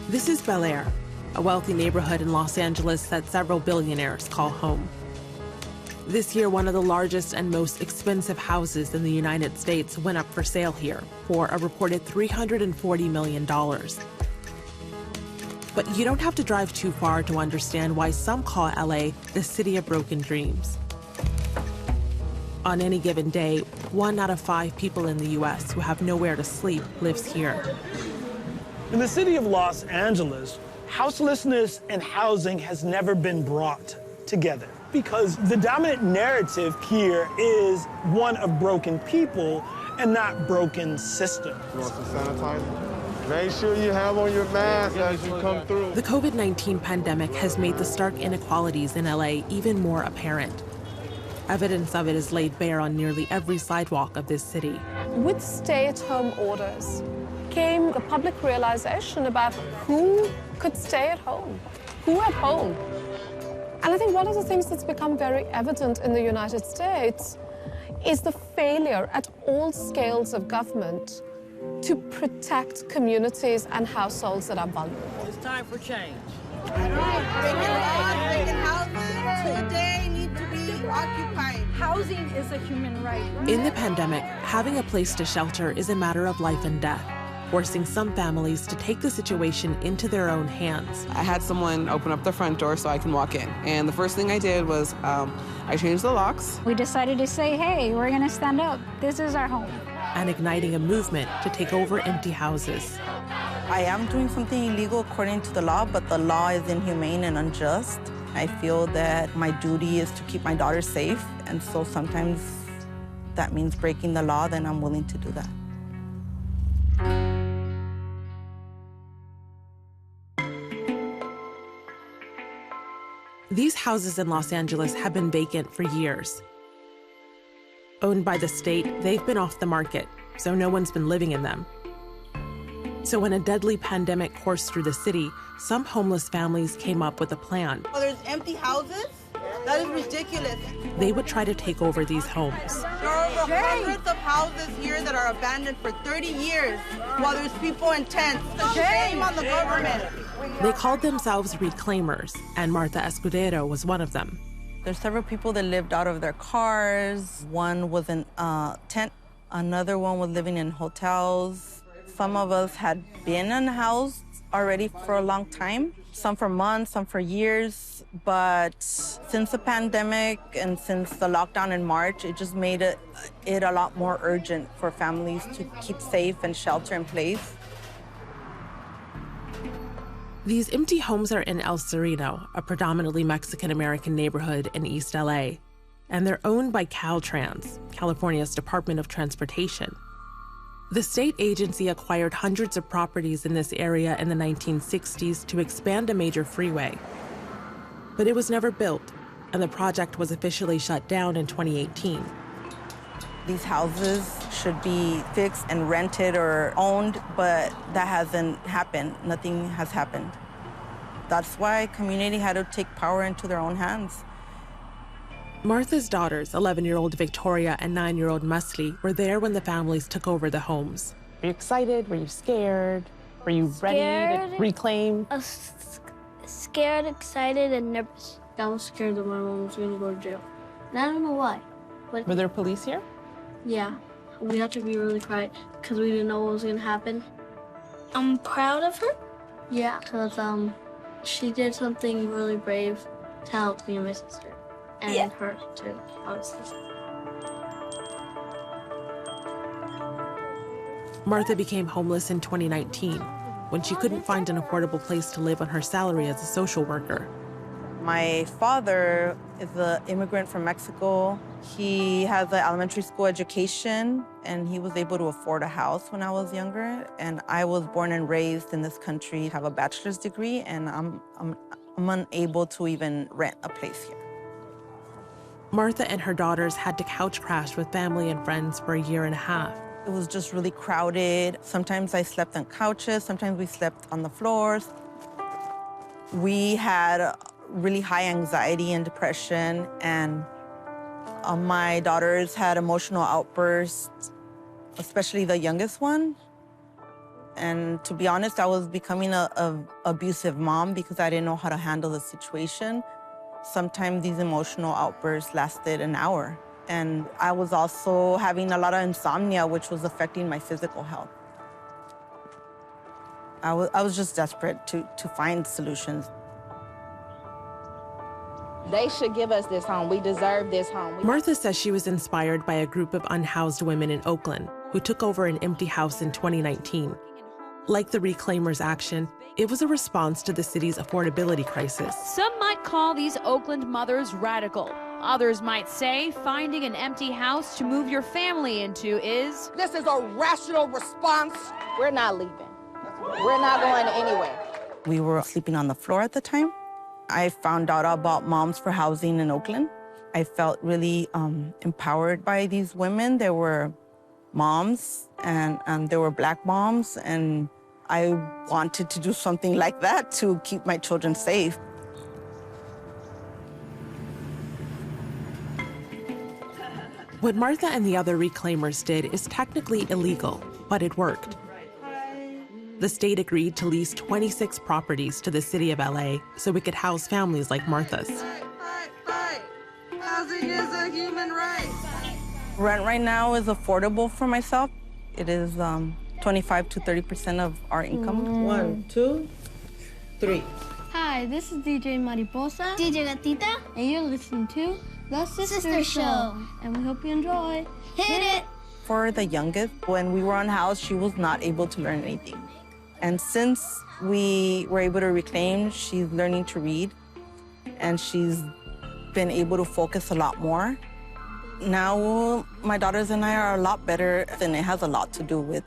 This is Bel Air, a wealthy neighborhood in Los Angeles that several billionaires call home. This year, one of the largest and most expensive houses in the United States went up for sale here for a reported $340 million. But you don't have to drive too far to understand why some call LA the city of broken dreams. On any given day, 1 out of 5 people in the US who have nowhere to sleep lives here. In the city of Los Angeles, houselessness and housing has never been brought together because the dominant narrative here is one of broken people and not broken systems. You want some sanitizer? Make sure you have on your mask as you come through. The COVID-19 pandemic has made the stark inequalities in LA even more apparent. Evidence of it is laid bare on nearly every sidewalk of this city. With stay-at-home orders came the public realization about who could stay at home, who at home. And I think one of the things that's become very evident in the United States is the failure at all scales of government to protect communities and households that are vulnerable. It's time for change. Vacant houses today need to be occupied. Housing is a human right. In the pandemic, having a place to shelter is a matter of life and death, forcing some families to take the situation into their own hands. I had someone open up the front door so I can walk in. And the first thing I did was I changed the locks. We decided to say, hey, we're gonna stand up. This is our home. And igniting a movement to take over empty houses. I am doing something illegal according to the law, but the law is inhumane and unjust. I feel that my duty is to keep my daughter safe, and so sometimes that means breaking the law, then I'm willing to do that. These houses in Los Angeles have been vacant for years. Owned by the state, they've been off the market, so no one's been living in them. So when a deadly pandemic coursed through the city, some homeless families came up with a plan. Oh, there's empty houses? That is ridiculous. They would try to take over these homes. There are over hundreds of houses here that are abandoned for 30 years while there's people in tents. Shame on the government. They called themselves reclaimers, and Martha Escudero was one of them. There's several people that lived out of their cars. One was in a tent. Another one was living in hotels. Some of us had been in a house already for a long time, some for months, some for years. But since the pandemic and since the lockdown in March, it just made it a lot more urgent for families to keep safe and shelter in place. These empty homes are in El Sereno, a predominantly Mexican-American neighborhood in East LA, and they're owned by Caltrans, California's Department of Transportation. The state agency acquired hundreds of properties in this area in the 1960s to expand a major freeway. But it was never built, and the project was officially shut down in 2018. These houses should be fixed and rented or owned, but that hasn't happened. Nothing has happened. That's why community had to take power into their own hands. Martha's daughters, 11-year-old Victoria and 9-year-old Musli, were there when the families took over the homes. Were you excited? Were you scared? Were you ready to reclaim? I was scared, excited, and nervous. I was scared that my mom was going to go to jail. And I don't know why. But were there police here? Yeah. We had to be really quiet because we didn't know what was going to happen. I'm proud of her. Yeah, because she did something really brave to help me and my sister. And her, too, obviously. Martha became homeless in 2019 when she couldn't find an affordable place to live on her salary as a social worker. My father is an immigrant from Mexico. He has an elementary school education, and he was able to afford a house when I was younger. And I was born and raised in this country, have a bachelor's degree, and I'm unable to even rent a place here. Martha and her daughters had to couch crash with family and friends for a year and a half. It was just really crowded. Sometimes I slept on couches, sometimes we slept on the floors. We had really high anxiety and depression, and my daughters had emotional outbursts, especially the youngest one. And to be honest, I was becoming a abusive mom because I didn't know how to handle the situation. Sometimes these emotional outbursts lasted an hour. And I was also having a lot of insomnia, which was affecting my physical health. I was just desperate to find solutions. They should give us this home. We deserve this home. Martha says she was inspired by a group of unhoused women in Oakland who took over an empty house in 2019. Like the Reclaimers action, it was a response to the city's affordability crisis. Some might call these Oakland mothers radical. Others might say finding an empty house to move your family into is... This is a rational response. We're not leaving. We're not going anywhere. We were sleeping on the floor at the time. I found out about Moms for Housing in Oakland. I felt really empowered by these women. There were moms and there were Black moms, and I wanted to do something like that to keep my children safe. What Martha and the other Reclaimers did is technically illegal, but it worked. The state agreed to lease 26 properties to the city of LA so it could house families like Martha's. Housing is a human right. Rent right now is affordable for myself. It is 25 to 30% of our income. 1, 2, 3. Hi, this is DJ Mariposa, DJ Gatita, and you're listening to The Sister Show. And we hope you enjoy. Hit it! For the youngest, when we were unhoused, she was not able to learn anything. And since we were able to reclaim, she's learning to read, and she's been able to focus a lot more. Now, my daughters and I are a lot better, and it has a lot to do with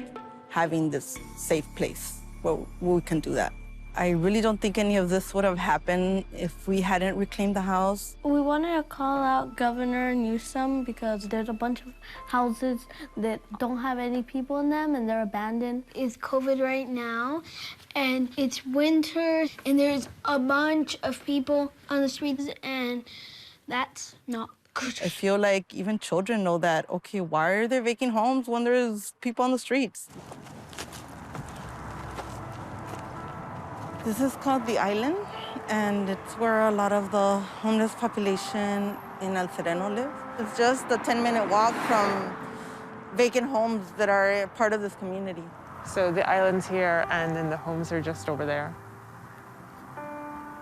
having this safe place where we can do that. I really don't think any of this would have happened if we hadn't reclaimed the house. We wanted to call out Governor Newsom because there's a bunch of houses that don't have any people in them and they're abandoned. It's COVID right now, and it's winter, and there's a bunch of people on the streets, and that's not good. I feel like even children know that, okay, why are there vacant homes when there's people on the streets? This is called the Island, and it's where a lot of the homeless population in El Sereno live. It's just a 10-minute walk from vacant homes that are part of this community. So the island's here, and then the homes are just over there.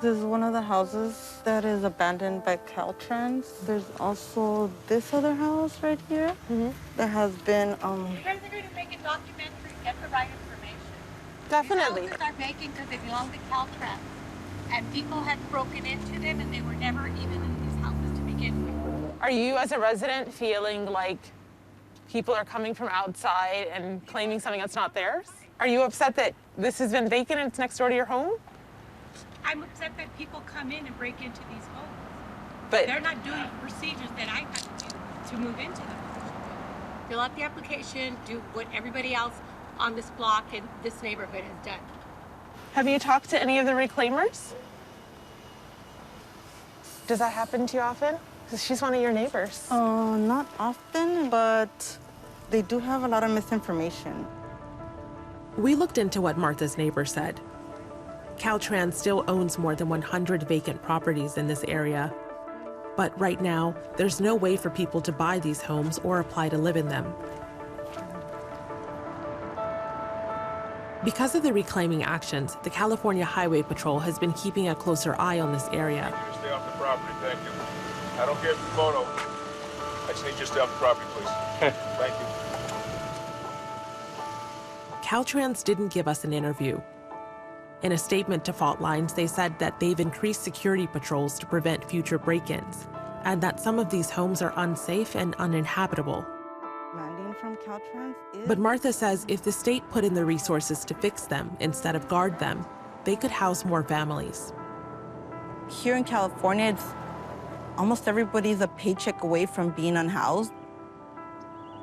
This is one of the houses that is abandoned by Caltrans. There's also this other house right here that has been... You guys are going to make a documentary, get the right information. Definitely. These houses are vacant because they belong to Caltrans, and people had broken into them, and they were never even in these houses to begin with. Are you, as a resident, feeling like people are coming from outside and claiming something that's not theirs? Are you upset that this has been vacant and it's next door to your home? I'm upset that people come in and break into these homes. But they're not doing procedures that I have to do to move into them. Fill out the application, do what everybody else on this block and this neighborhood has done. Have you talked to any of the Reclaimers? Does that happen to you often? Because she's one of your neighbors. Not often, but they do have a lot of misinformation. We looked into what Martha's neighbor said. Caltrans still owns more than 100 vacant properties in this area. But right now, there's no way for people to buy these homes or apply to live in them. Because of the reclaiming actions, the California Highway Patrol has been keeping a closer eye on this area. Stay off the property, thank you. I don't care if you photo. I just need you to stay off the property, please. Thank you. Caltrans didn't give us an interview. In a statement to Fault Lines, they said that they've increased security patrols to prevent future break-ins, and that some of these homes are unsafe and uninhabitable. But Martha says if the state put in the resources to fix them instead of guard them, they could house more families. Here in California, almost everybody's a paycheck away from being unhoused.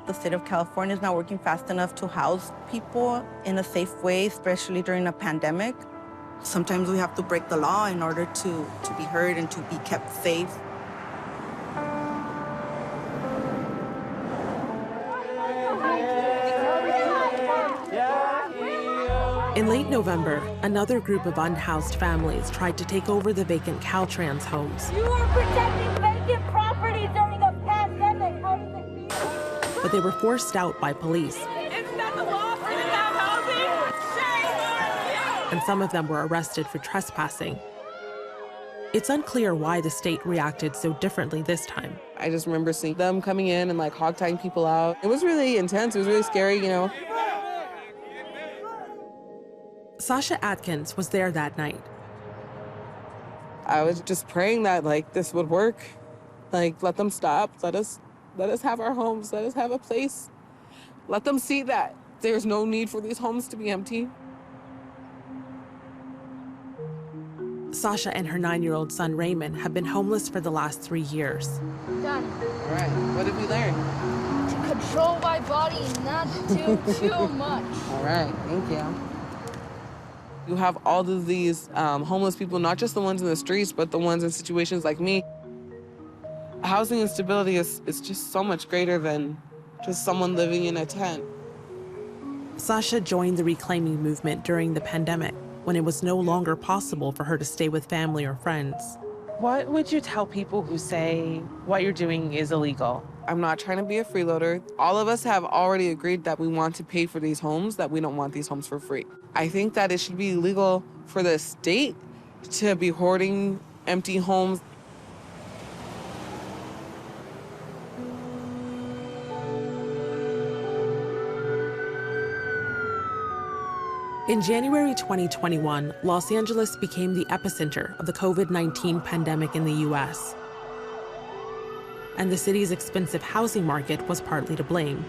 The state of California is not working fast enough to house people in a safe way, especially during a pandemic. Sometimes we have to break the law in order to be heard and to be kept safe. In late November, another group of unhoused families tried to take over the vacant Caltrans homes. You are protecting vacant property during a pandemic. How does it feel? But they were forced out by police. Isn't that the law for in-house housing? And some of them were arrested for trespassing. It's unclear why the state reacted so differently this time. I just remember seeing them coming in and like hog-tying people out. It was really intense. It was really scary, you know. Sasha Atkins was there that night. I was just praying that like this would work. Like, let them stop. Let us have our homes. Let us have a place. Let them see that there's no need for these homes to be empty. Sasha and her 9-year-old son Raymond have been homeless for the last 3 years. Done. All right, what did we learn? To control my body and not do too much. All right, thank you. You have all of these homeless people, not just the ones in the streets, but the ones in situations like me. Housing instability is just so much greater than just someone living in a tent. Sasha joined the reclaiming movement during the pandemic, when it was no longer possible for her to stay with family or friends. What would you tell people who say what you're doing is illegal? I'm not trying to be a freeloader. All of us have already agreed that we want to pay for these homes, that we don't want these homes for free. I think that it should be illegal for the state to be hoarding empty homes. In January 2021, Los Angeles became the epicenter of the COVID-19 pandemic in the U.S. And the city's expensive housing market was partly to blame.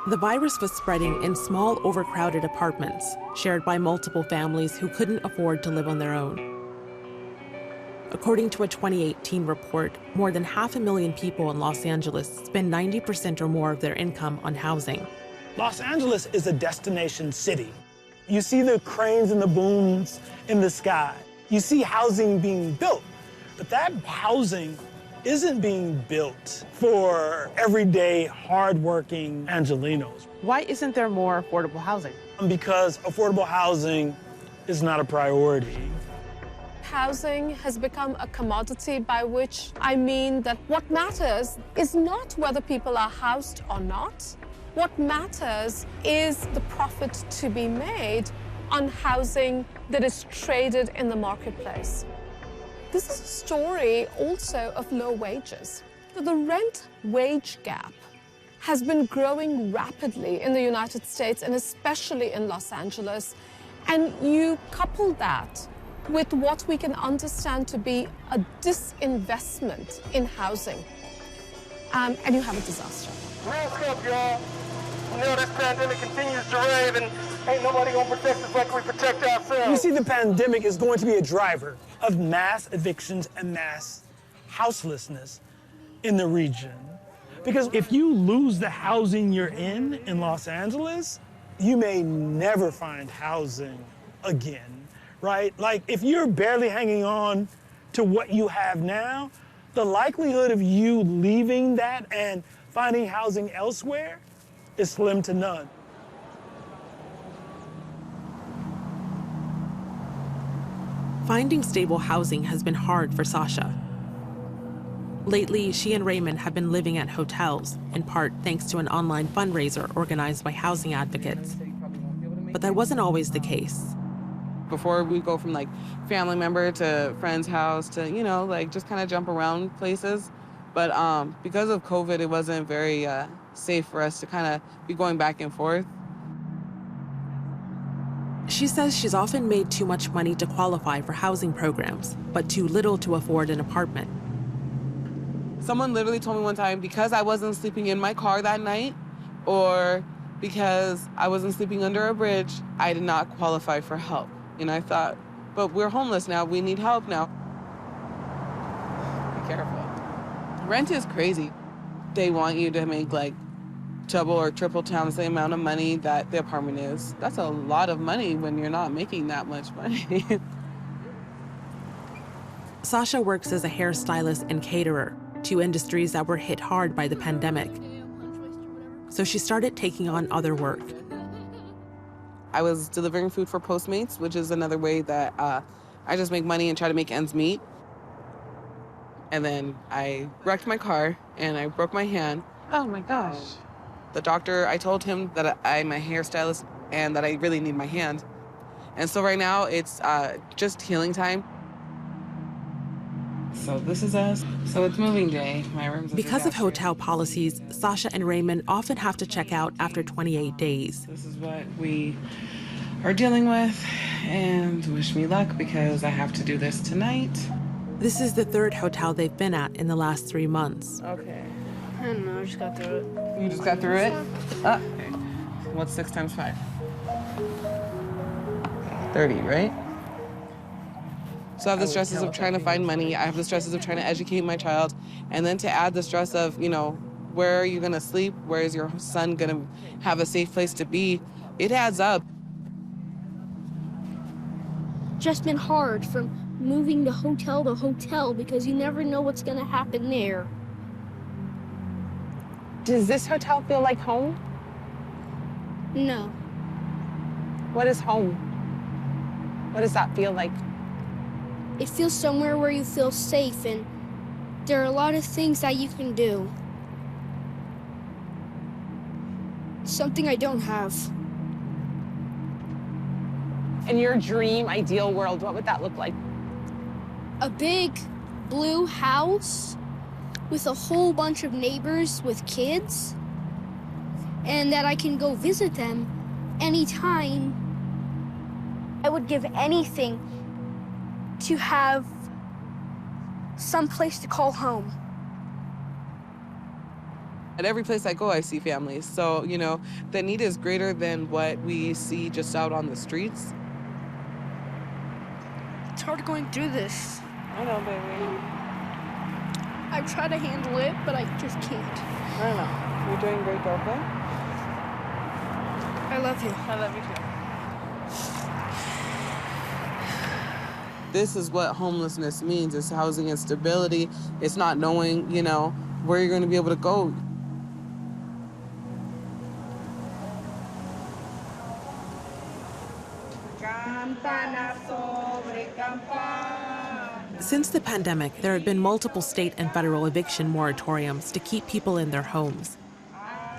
The virus was spreading in small, overcrowded apartments shared by multiple families who couldn't afford to live on their own. According to a 2018 report, more than 500,000 people in Los Angeles spend 90% or more of their income on housing. Los Angeles is a destination city. You see the cranes and the booms in the sky. You see housing being built, but that housing isn't being built for everyday, hardworking Angelenos. Why isn't there more affordable housing? Because affordable housing is not a priority. Housing has become a commodity, by which I mean that what matters is not whether people are housed or not. What matters is the profit to be made on housing that is traded in the marketplace. This is a story also of low wages. The rent-wage gap has been growing rapidly in the United States and especially in Los Angeles. And you couple that with what we can understand to be a disinvestment in housing, and you have a disaster. Mask up, y'all. You know this pandemic continues to rave and ain't nobody gonna protect us like we protect ourselves. We see the pandemic is going to be a driver of mass evictions and mass houselessness in the region. Because if you lose the housing you're in Los Angeles, you may never find housing again, right? Like if you're barely hanging on to what you have now, the likelihood of you leaving that and finding housing elsewhere is slim to none. Finding stable housing has been hard for Sasha. Lately, she and Raymond have been living at hotels, in part thanks to an online fundraiser organized by housing advocates. But that wasn't always the case. Before we go from like family member to friend's house to, you know, like just kind of jump around places. But because of COVID, it wasn't very safe for us to kind of be going back and forth. She says she's often made too much money to qualify for housing programs, but too little to afford an apartment. Someone literally told me one time, because I wasn't sleeping in my car that night, or because I wasn't sleeping under a bridge, I did not qualify for help. And I thought, but we're homeless now, we need help now. Be careful. Rent is crazy. They want you to make like double or triple times the amount of money that the apartment is. That's a lot of money when you're not making that much money. Sasha works as a hairstylist and caterer, two industries that were hit hard by the pandemic. So she started taking on other work. I was delivering food for Postmates, which is another way that I just make money and try to make ends meet. And then I wrecked my car and I broke my hand. Oh my gosh. The doctor, I told him that I'm a hairstylist and that I really need my hand. And so right now it's just healing time. So this is us. So it's moving day. My room's because of hotel policies, Sasha and Raymond often have to check out after 28 days. This is what we are dealing with, and wish me luck because I have to do this tonight. This is the third hotel they've been at in the last 3 months. Okay. I don't know, I just got through it. You just got through it? Okay. What's 6 times 5? 30, right? So I have the stresses of trying to find money. I have the stresses of trying to educate my child. And then to add the stress of, you know, where are you gonna sleep? Where is your son gonna have a safe place to be? It adds up. Just been hard from moving to hotel because you never know what's gonna happen there. Does this hotel feel like home? No. What is home? What does that feel like? It feels somewhere where you feel safe, and there are a lot of things that you can do. Something I don't have. In your dream, ideal world, what would that look like? A big blue house with a whole bunch of neighbors with kids, and that I can go visit them anytime. I would give anything to have some place to call home. At every place I go, I see families. So, you know, the need is greater than what we see just out on the streets. It's hard going through this. I know, baby. I try to handle it, but I just can't. I know. You're doing great, though, okay? I love you. I love you, too. This is what homelessness means. It's housing instability. It's not knowing, you know, where you're going to be able to go. Since the pandemic, there have been multiple state and federal eviction moratoriums to keep people in their homes.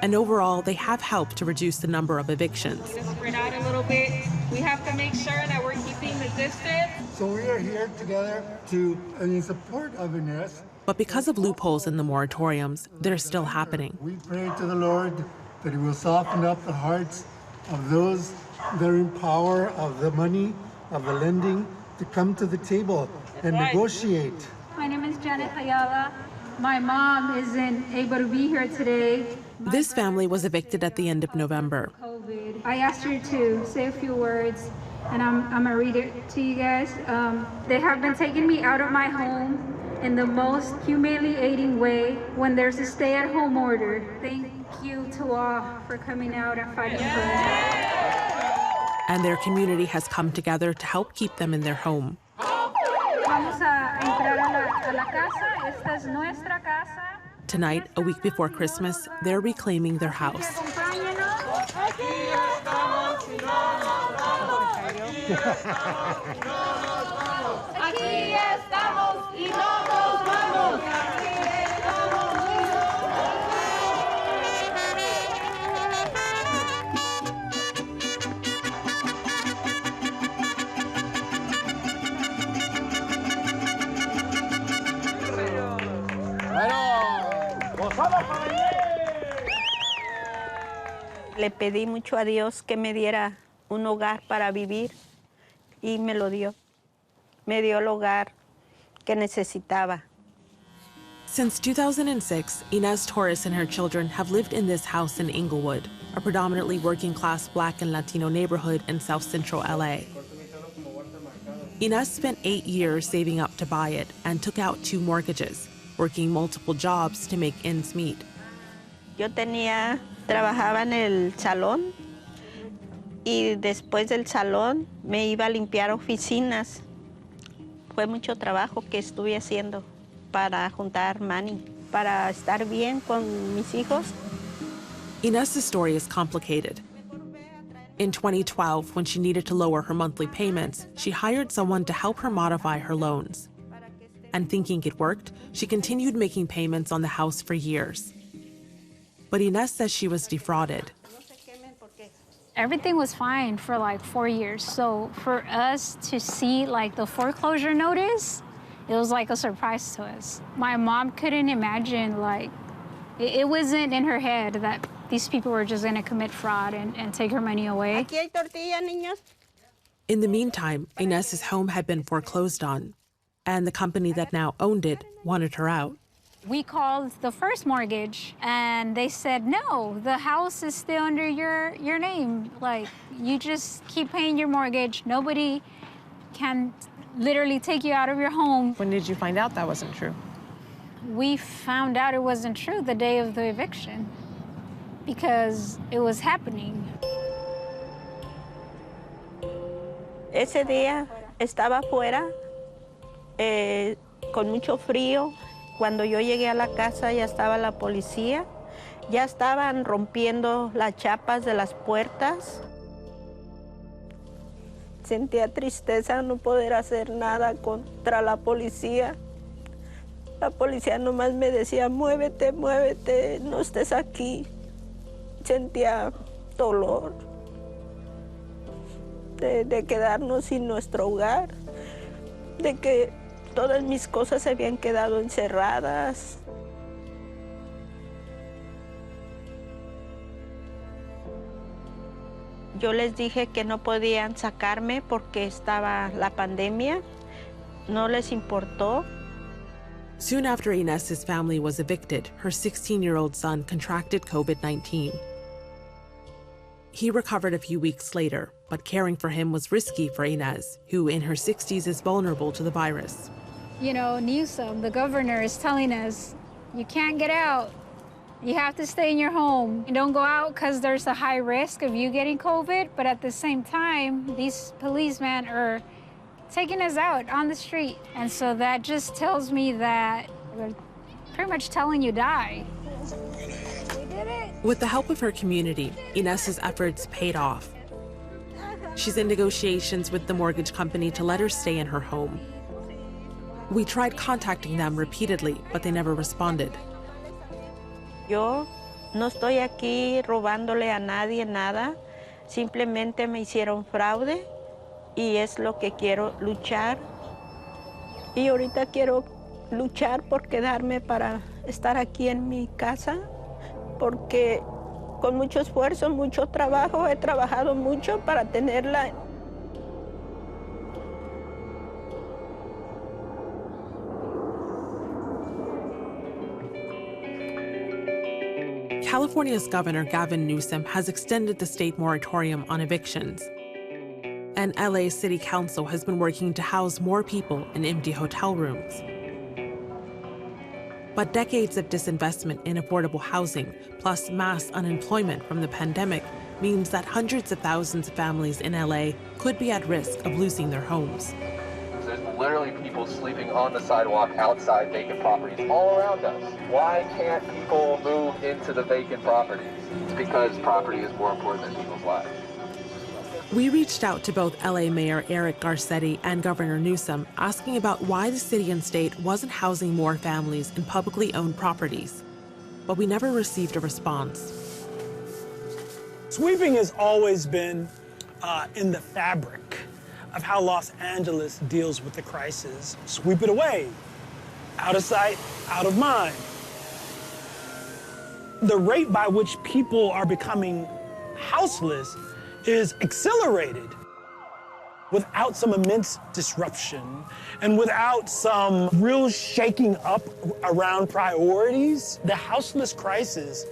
And overall, they have helped to reduce the number of evictions. Just spread out a little bit. We have to make sure that we're keeping the distance. So we are here together in support of Inez. But because of loopholes in the moratoriums, they're still happening. We pray to the Lord that He will soften up the hearts of those that are in power of the money, of the lending, to come to the table and negotiate. My name is Janet Ayala. My mom isn't able to be here today. This family was evicted at the end of November. I asked her to say a few words, and I'm gonna read it to you guys. They have been taking me out of my home in the most humiliating way when there's a stay-at-home order. Thank you to all for coming out and fighting for us. And their community has come together to help keep them in their home. Vamos a entrar a la casa. Esta es nuestra casa. Tonight, a week before Christmas, they're reclaiming their house. Le pedí mucho a Dios que me diera un hogar para vivir y me lo dio. Me dio el hogar que necesitaba. Since 2006, Inez Torres and her children have lived in this house in Inglewood, a predominantly working-class Black and Latino neighborhood in South Central LA. Inez spent 8 years saving up to buy it and took out 2 mortgages, working multiple jobs to make ends meet. Yo trabajaba en el salón y después del salón me iba a limpiar oficinas. Fue mucho trabajo que estuve haciendo para juntar money, para estar bien con mis hijos. Inez's story is complicated. In 2012, when she needed to lower her monthly payments, she hired someone to help her modify her loans. And thinking it worked, she continued making payments on the house for years. But Inez says she was defrauded. Everything was fine for like 4 years. So for us to see like the foreclosure notice, it was like a surprise to us. My mom couldn't imagine, like, it wasn't in her head that these people were just gonna commit fraud and take her money away. Aquí hay tortilla, niños. In the meantime, Inez's home had been foreclosed on, and the company that now owned it wanted her out. We called the first mortgage, and they said, no, the house is still under your name. Like, you just keep paying your mortgage. Nobody can literally take you out of your home. When did you find out that wasn't true? We found out it wasn't true the day of the eviction because it was happening. Ese día estaba afuera con mucho frío. Cuando yo llegué a la casa ya estaba la policía, ya estaban rompiendo las chapas de las puertas. Sentía tristeza no poder hacer nada contra la policía. La policía nomás me decía, muévete, muévete, no estés aquí. Sentía dolor de quedarnos sin nuestro hogar, de que todas mis cosas se habían quedado encerradas. Yo les dije que no podían sacarme porque estaba la pandemia. No les importó. Soon after Inez's family was evicted, her 16-year-old son contracted COVID-19. He recovered a few weeks later, but caring for him was risky for Inez, who in her 60s is vulnerable to the virus. You know, Newsom, the governor, is telling us, you can't get out. You have to stay in your home. You don't go out because there's a high risk of you getting COVID, but at the same time, these policemen are taking us out on the street. And so that just tells me that they're pretty much telling you die. We did it. With the help of her community, Inez's efforts paid off. She's in negotiations with the mortgage company to let her stay in her home. We tried contacting them repeatedly, but they never responded. Yo no estoy aquí robándole a nadie nada. Simplemente me hicieron fraude y es lo que quiero luchar. Y ahorita quiero luchar por quedarme para estar aquí en mi casa, porque con mucho esfuerzo, mucho trabajo, he trabajado mucho para tenerla. California's Governor Gavin Newsom has extended the state moratorium on evictions. And LA City Council has been working to house more people in empty hotel rooms. But decades of disinvestment in affordable housing, plus mass unemployment from the pandemic, means that hundreds of thousands of families in LA could be at risk of losing their homes. There's literally people sleeping on the sidewalk outside vacant properties all around us. Why can't people move into the vacant properties? It's because property is more important than people's lives. We reached out to both LA Mayor Eric Garcetti and Governor Newsom, asking about why the city and state wasn't housing more families in publicly owned properties. But we never received a response. Sweeping has always been in the fabric of how Los Angeles deals with the crisis. Sweep it away, out of sight, out of mind. The rate by which people are becoming houseless is accelerated without some immense disruption and without some real shaking up around priorities. The houseless crisis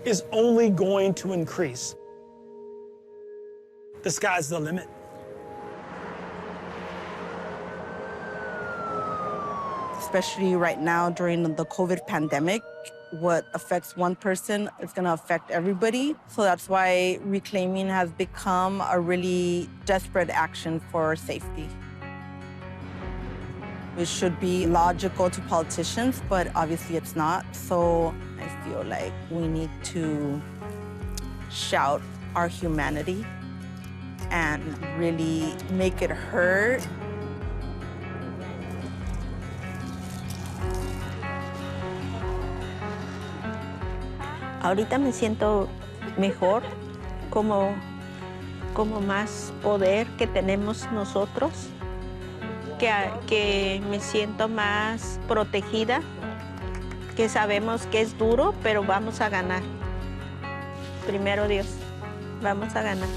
is only going to increase. The sky's the limit. Especially right now during the COVID pandemic, what affects one person is going to affect everybody. So that's why reclaiming has become a really desperate action for safety. It should be logical to politicians, but obviously it's not. So I feel like we need to shout our humanity and really make it hurt. Ahorita me siento mejor, como más poder que tenemos nosotros, que me siento más protegida, que sabemos que es duro, pero vamos a ganar. Primero Dios, vamos a ganar.